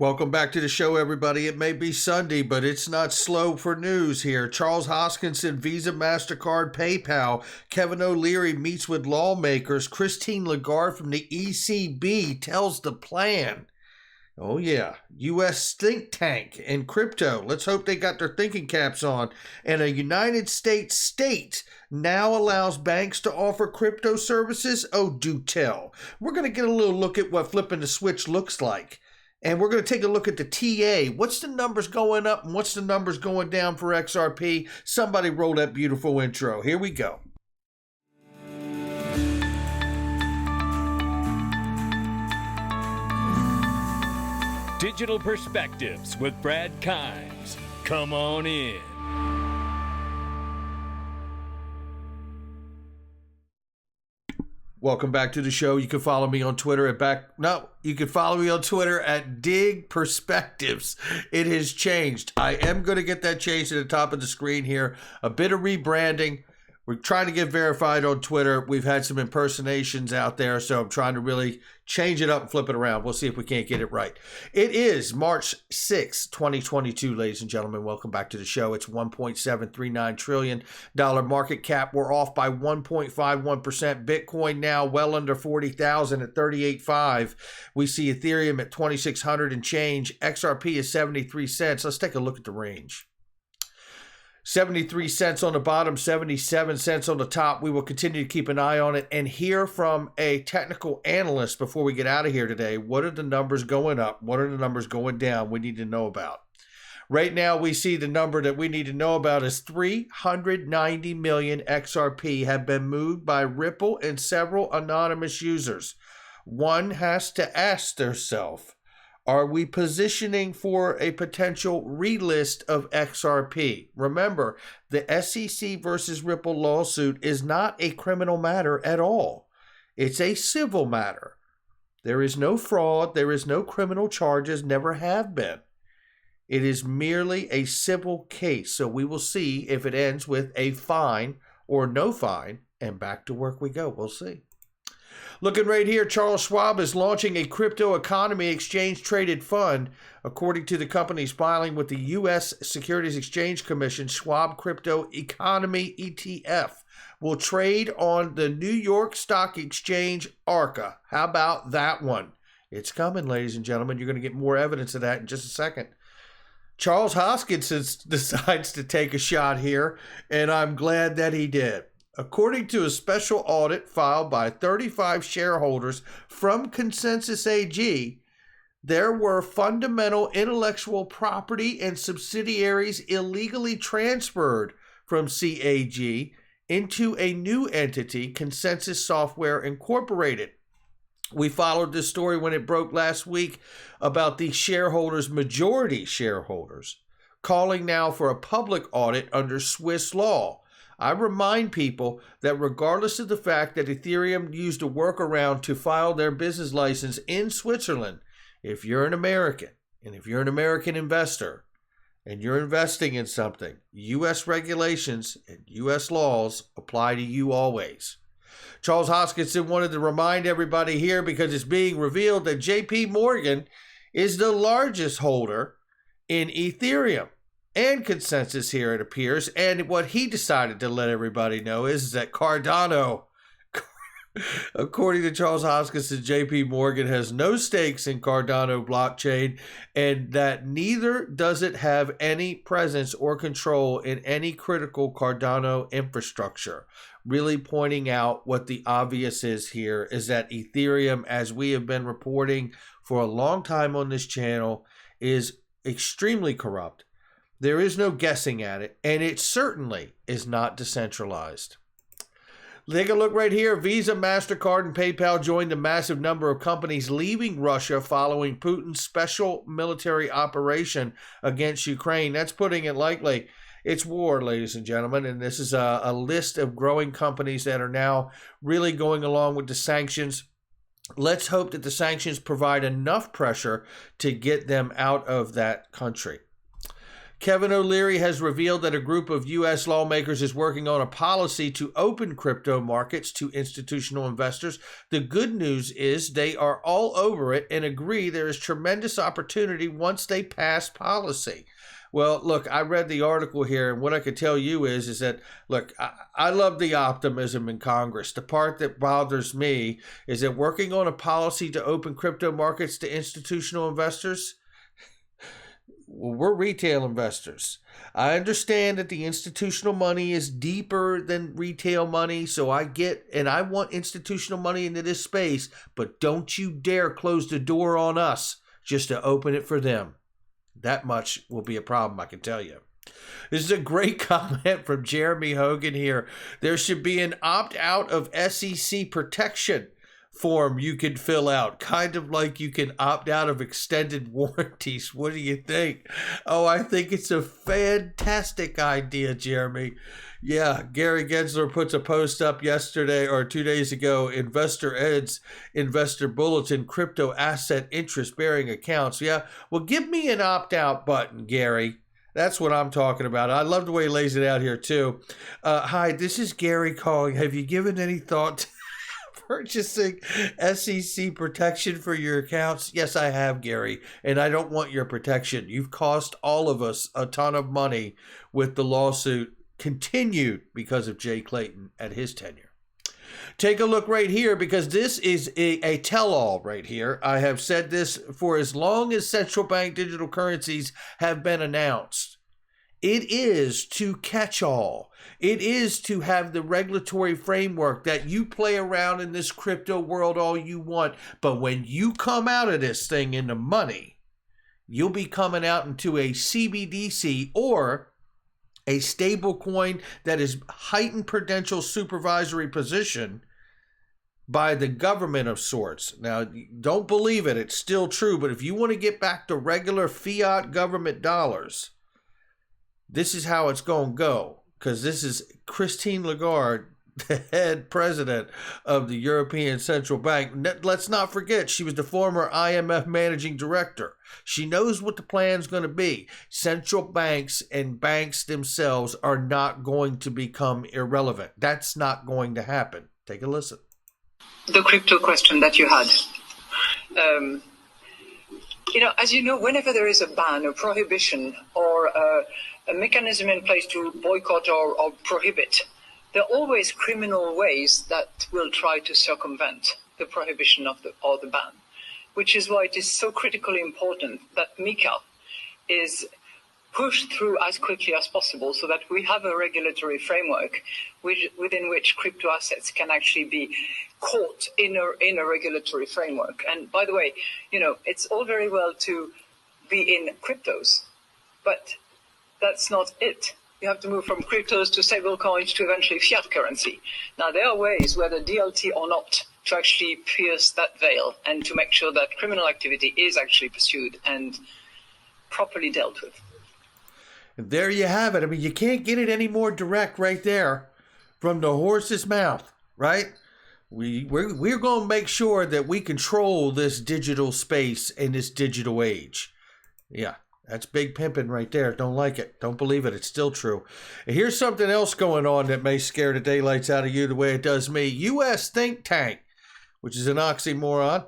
Welcome back to the show, everybody. It may be Sunday, but it's not slow for news here. Charles Hoskinson, Visa, MasterCard, PayPal. Kevin O'Leary meets with lawmakers. Christine Lagarde from the ECB tells the plan. Oh, yeah. U.S. think tank and crypto. Let's hope they got their thinking caps on. And a United States state now allows banks to offer crypto services. Oh, do tell. We're going to get a little look at what flipping the switch looks like. And we're going to take a look at the TA. What's the numbers going up and what's the numbers going down for XRP? Somebody roll that beautiful intro. Here we go. Digital Perspectives with Brad Kimes. Come on in. Welcome back to the show. You can follow me on Twitter you can follow me on Twitter at Dig Perspectives. It has changed. I am going to get that changed at the top of the screen here. A bit of rebranding. We're trying to get verified on Twitter. We've had some impersonations out there, so I'm trying to really change it up and flip it around. We'll see if we can't get it right. It is March 6, 2022, ladies and gentlemen. Welcome back to the show. It's $1.739 trillion market cap. We're off by 1.51%. Bitcoin now well under 40,000 at 38.5. We see Ethereum at 2,600 and change. XRP is 73 cents. Let's take a look at the range. 73 cents on the bottom, 77 cents on the top. We will continue to keep an eye on it and hear from a technical analyst before we get out of here today. What are the numbers going up? What are the numbers going down we need to know about? Right now, we see the number that we need to know about is 390 million XRP have been moved by Ripple and several anonymous users. One has to ask themselves, are we positioning for a potential relist of XRP? Remember, the SEC versus Ripple lawsuit is not a criminal matter at all. It's a civil matter. There is no fraud. There is no criminal charges, never have been. It is merely a civil case. So we will see if it ends with a fine or no fine, and back to work we go. We'll see. Looking right here, Charles Schwab is launching a crypto economy exchange traded fund. According to the company's filing with the U.S. Securities Exchange Commission, Schwab Crypto Economy ETF will trade on the New York Stock Exchange ARCA. How about that one? It's coming, ladies and gentlemen. You're going to get more evidence of that in just a second. Charles Hoskinson decides to take a shot here, and I'm glad that he did. According to a special audit filed by 35 shareholders from Consensus AG, there were fundamental intellectual property and subsidiaries illegally transferred from CAG into a new entity, Consensus Software Incorporated. We followed this story when it broke last week about the shareholders, majority shareholders, calling now for a public audit under Swiss law. I remind people that regardless of the fact that Ethereum used a workaround to file their business license in Switzerland, if you're an American and if you're an American investor and you're investing in something, U.S. regulations and U.S. laws apply to you always. Charles Hoskinson wanted to remind everybody here because it's being revealed that JP Morgan is the largest holder in Ethereum. And Consensus here, it appears. And what he decided to let everybody know is that Cardano, according to Charles Hoskinson, JP Morgan has no stakes in Cardano blockchain, and that neither does it have any presence or control in any critical Cardano infrastructure. Really pointing out what the obvious is here is that Ethereum, as we have been reporting for a long time on this channel, is extremely corrupt. There is no guessing at it, and it certainly is not decentralized. Take a look right here. Visa, MasterCard, and PayPal joined the massive number of companies leaving Russia following Putin's special military operation against Ukraine. That's putting it lightly. It's war, ladies and gentlemen, and this is a list of growing companies that are now really going along with the sanctions. Let's hope that the sanctions provide enough pressure to get them out of that country. Kevin O'Leary has revealed that a group of U.S. lawmakers is working on a policy to open crypto markets to institutional investors. The good news is they are all over it and agree there is tremendous opportunity once they pass policy. Well, look, I read the article here, and what I could tell you is that, look, I love the optimism in Congress. The part that bothers me is that working on a policy to open crypto markets to institutional investors, well, we're retail investors. I understand that the institutional money is deeper than retail money, so I get, and I want institutional money into this space, but don't you dare close the door on us just to open it for them. That much will be a problem, I can tell you. This is a great comment from Jeremy Hogan here. There should be an opt-out of SEC protection form you can fill out, kind of like you can opt out of extended warranties. What do you think? Oh, I think it's a fantastic idea, Jeremy. Yeah, Gary Gensler puts a post up yesterday or 2 days ago, Investor Ed's Investor Bulletin, crypto asset interest-bearing accounts. Yeah, well, give me an opt-out button, Gary. That's what I'm talking about. I love the way he lays it out here, too. Hi, this is Gary calling. Have you given any thought to purchasing SEC protection for your accounts? Yes, I have, Gary, and I don't want your protection. You've cost all of us a ton of money with the lawsuit continued because of Jay Clayton at his tenure. Take a look right here, because this is a tell-all right here. I have said this for as long as central bank digital currencies have been announced. It is to catch all. It is to have the regulatory framework that you play around in this crypto world all you want. But when you come out of this thing into money, you'll be coming out into a CBDC or a stable coin that is heightened prudential supervisory position by the government of sorts. Now, don't believe it. It's still true. But if you want to get back to regular fiat government dollars, this is how it's going to go, because this is Christine Lagarde, the head president of the European Central Bank. Let's not forget, she was the former IMF managing director. She knows what the plan's going to be. Central banks and banks themselves are not going to become irrelevant. That's not going to happen. Take a listen. The crypto question that you had. As you know, whenever there is a ban, a prohibition, or a mechanism in place to boycott or prohibit, there are always criminal ways that will try to circumvent the prohibition or the ban, which is why it is so critically important that MiCA is pushed through as quickly as possible so that we have a regulatory framework within which crypto assets can actually be caught in a regulatory framework. And by the way, it's all very well to be in cryptos, but that's not it. You have to move from cryptos to stable coins to eventually fiat currency. Now, there are ways, whether DLT or not, to actually pierce that veil and to make sure that criminal activity is actually pursued and properly dealt with. And there you have it. I mean, you can't get it any more direct right there from the horse's mouth, right? We're going to make sure that we control this digital space in this digital age. Yeah. That's big pimping right there. Don't like it. Don't believe it. It's still true. And here's something else going on that may scare the daylights out of you the way it does me. U.S. think tank, which is an oxymoron,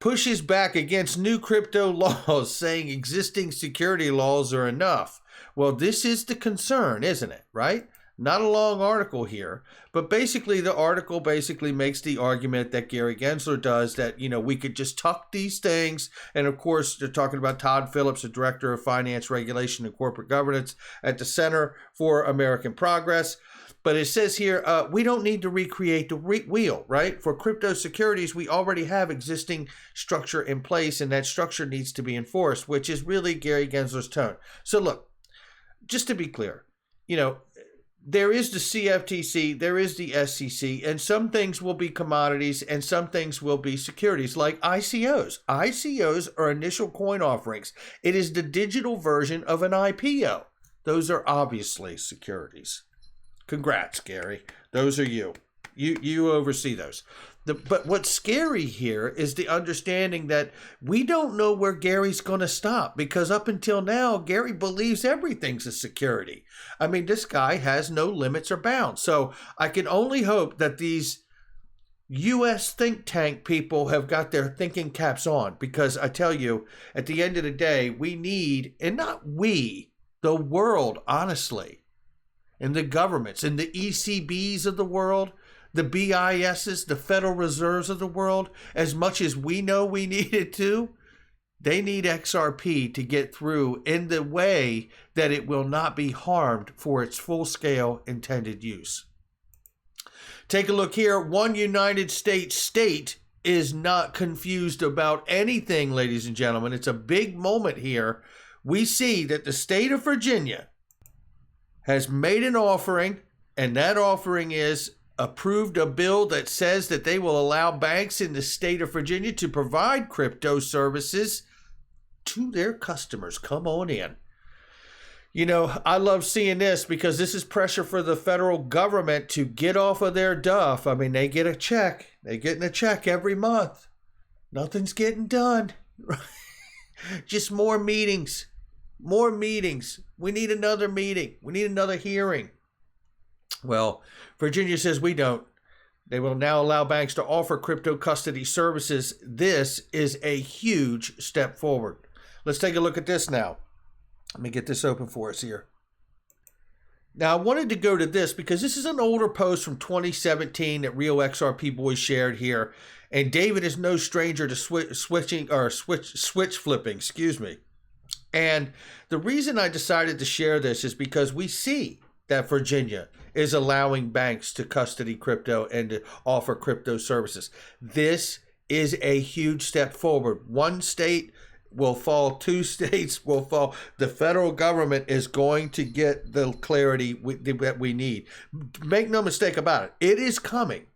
pushes back against new crypto laws, saying existing security laws are enough. Well, this is the concern, isn't it? Right? Not a long article here, but basically the article makes the argument that Gary Gensler does, that, we could just tuck these things. And of course, they're talking about Todd Phillips, the Director of Finance Regulation and Corporate Governance at the Center for American Progress. But it says here, we don't need to recreate the wheel, right? For crypto securities, we already have existing structure in place, and that structure needs to be enforced, which is really Gary Gensler's tone. So look, just to be clear, there is the CFTC, there is the SEC, and some things will be commodities and some things will be securities, like ICOs. ICOs are initial coin offerings. It is the digital version of an IPO. Those are obviously securities. Congrats, Gary. Those are you. You oversee those. But what's scary here is the understanding that we don't know where Gary's going to stop, because up until now, Gary believes everything's a security. I mean, this guy has no limits or bounds. So I can only hope that these U.S. think tank people have got their thinking caps on, because I tell you, at the end of the day, we need, and not we, the world, honestly, and the governments and the ECBs of the world, the BISs, the Federal Reserves of the world, as much as we know we need it to, they need XRP to get through in the way that it will not be harmed for its full-scale intended use. Take a look here. One United States state is not confused about anything, ladies and gentlemen. It's a big moment here. We see that the state of Virginia has made an offering, and that offering is approved a bill that says that they will allow banks in the state of Virginia to provide crypto services to their customers. Come on in. You know, I love seeing this, because this is pressure for the federal government to get off of their duff. I mean, they get a check. They're getting a check every month. Nothing's getting done. Just more meetings. More meetings. We need another meeting. We need another hearing. Well, Virginia says we don't. They will now allow banks to offer crypto custody services. This is a huge step forward. Let's take a look at this now. Let me get this open for us here. Now, I wanted to go to this because this is an older post from 2017 that Real XRP Boys shared here. And David is no stranger to switch flipping, excuse me. And the reason I decided to share this is because we see that Virginia is allowing banks to custody crypto and to offer crypto services. This is a huge step forward. One state will fall, two states will fall. The federal government is going to get the clarity that we need. Make no mistake about it. It is coming.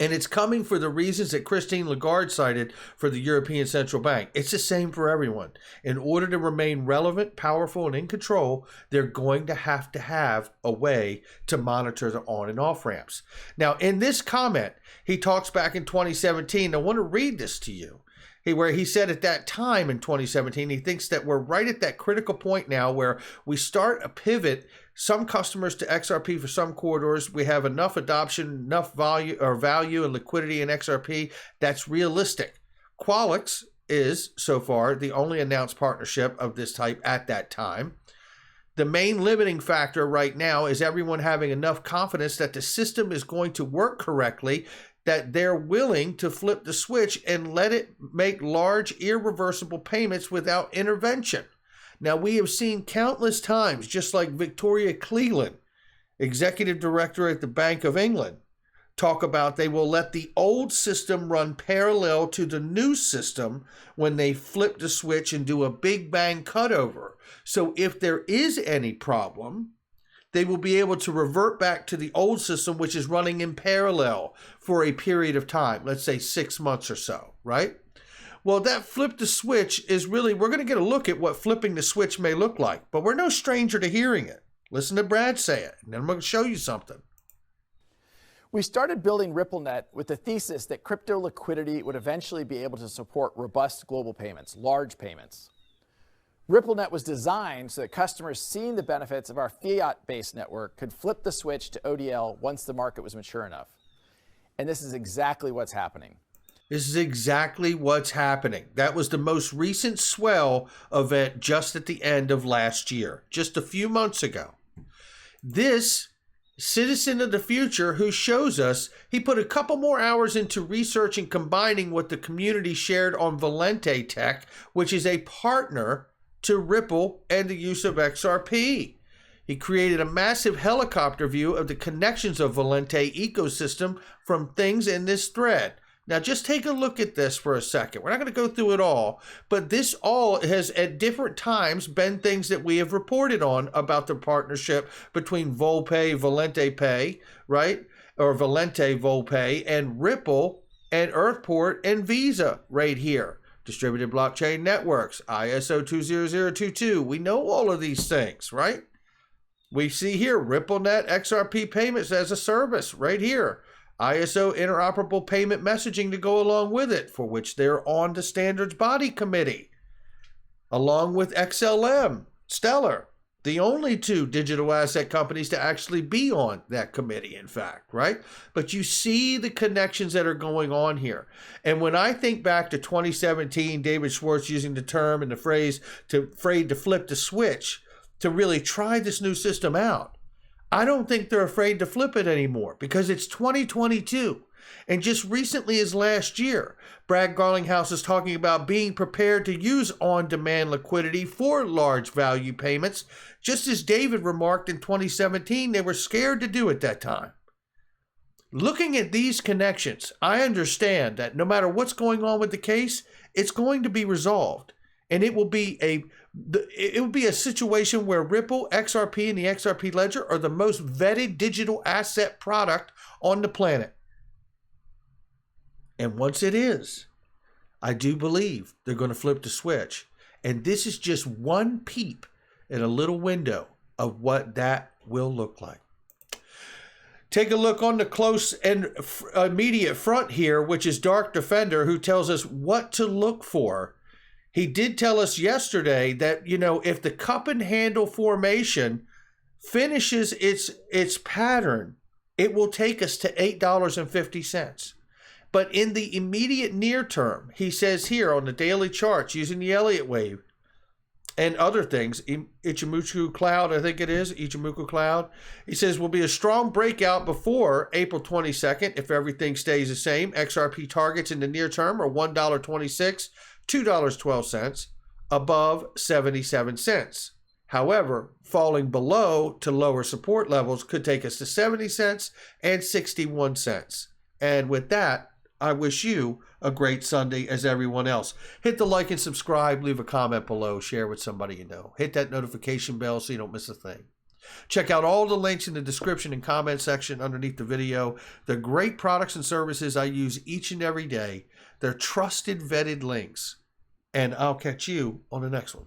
And it's coming for the reasons that Christine Lagarde cited for the European Central Bank. It's the same for everyone. In order to remain relevant, powerful, and in control, they're going to have a way to monitor the on and off ramps. Now, in this comment, he talks back in 2017. I want to read this to you. Where he said at that time in 2017, he thinks that we're right at that critical point now where we start a pivot, some customers to XRP for some corridors. We have enough adoption, enough value and liquidity in XRP that's realistic. Qualix is, so far, the only announced partnership of this type at that time. The main limiting factor right now is everyone having enough confidence that the system is going to work correctly, that they're willing to flip the switch and let it make large, irreversible payments without intervention. Now, we have seen countless times, just like Victoria Cleland, executive director at the Bank of England, talk about they will let the old system run parallel to the new system when they flip the switch and do a big bang cutover. So if there is any problem, they will be able to revert back to the old system, which is running in parallel for a period of time, let's say 6 months or so, right? Well, that flip the switch is really, we're going to get a look at what flipping the switch may look like, but we're no stranger to hearing it. Listen to Brad say it, and then I'm going to show you something. We started building RippleNet with the thesis that crypto liquidity would eventually be able to support robust global payments, large payments. RippleNet was designed so that customers seeing the benefits of our fiat-based network could flip the switch to ODL once the market was mature enough. And this is exactly what's happening. This is exactly what's happening. That was the most recent swell event just at the end of last year, just a few months ago. This citizen of the future who shows us, he put a couple more hours into research and combining what the community shared on Valente Tech, which is a partner to Ripple and the use of XRP. He created a massive helicopter view of the connections of Valente ecosystem from things in this thread. Now just take a look at this for a second. We're not going to go through it all, but this all has at different times been things that we have reported on about the partnership between Volpay, Valente Pay, right? Or Valente Volpay and Ripple and Earthport and Visa right here. Distributed blockchain networks, ISO 20022. We know all of these things, right? We see here RippleNet XRP payments as a service right here. ISO interoperable payment messaging to go along with it, for which they're on the standards body committee, along with XLM, Stellar, the only two digital asset companies to actually be on that committee, in fact, right? But you see the connections that are going on here. And when I think back to 2017, David Schwartz using the term and the phrase afraid to flip the switch to really try this new system out, I don't think they're afraid to flip it anymore, because it's 2022. And just recently as last year, Brad Garlinghouse is talking about being prepared to use on-demand liquidity for large value payments, just as David remarked in 2017 they were scared to do at that time. Looking at these connections, I understand that no matter what's going on with the case, it's going to be resolved. And it will be a situation where Ripple, XRP, and the XRP Ledger are the most vetted digital asset product on the planet. And once it is, I do believe they're going to flip the switch. And this is just one peep in a little window of what that will look like. Take a look on the close and immediate front here, which is Dark Defender, who tells us what to look for. He did tell us yesterday that, you know, if the cup and handle formation finishes its pattern, it will take us to $8.50. But in the immediate near term, he says here on the daily charts using the Elliott wave and other things, Ichimoku Cloud, I think it is, Ichimoku Cloud, he says will be a strong breakout before April 22nd if everything stays the same. XRP targets in the near term are $1.26, $2.12, above 77 cents. However, falling below to lower support levels could take us to 70 cents and 61 cents. And with that, I wish you a great Sunday as everyone else. Hit the like and subscribe, leave a comment below, share with somebody you know. Hit that notification bell so you don't miss a thing. Check out all the links in the description and comment section underneath the video. They're great products and services I use each and every day. They're trusted, vetted links. And I'll catch you on the next one.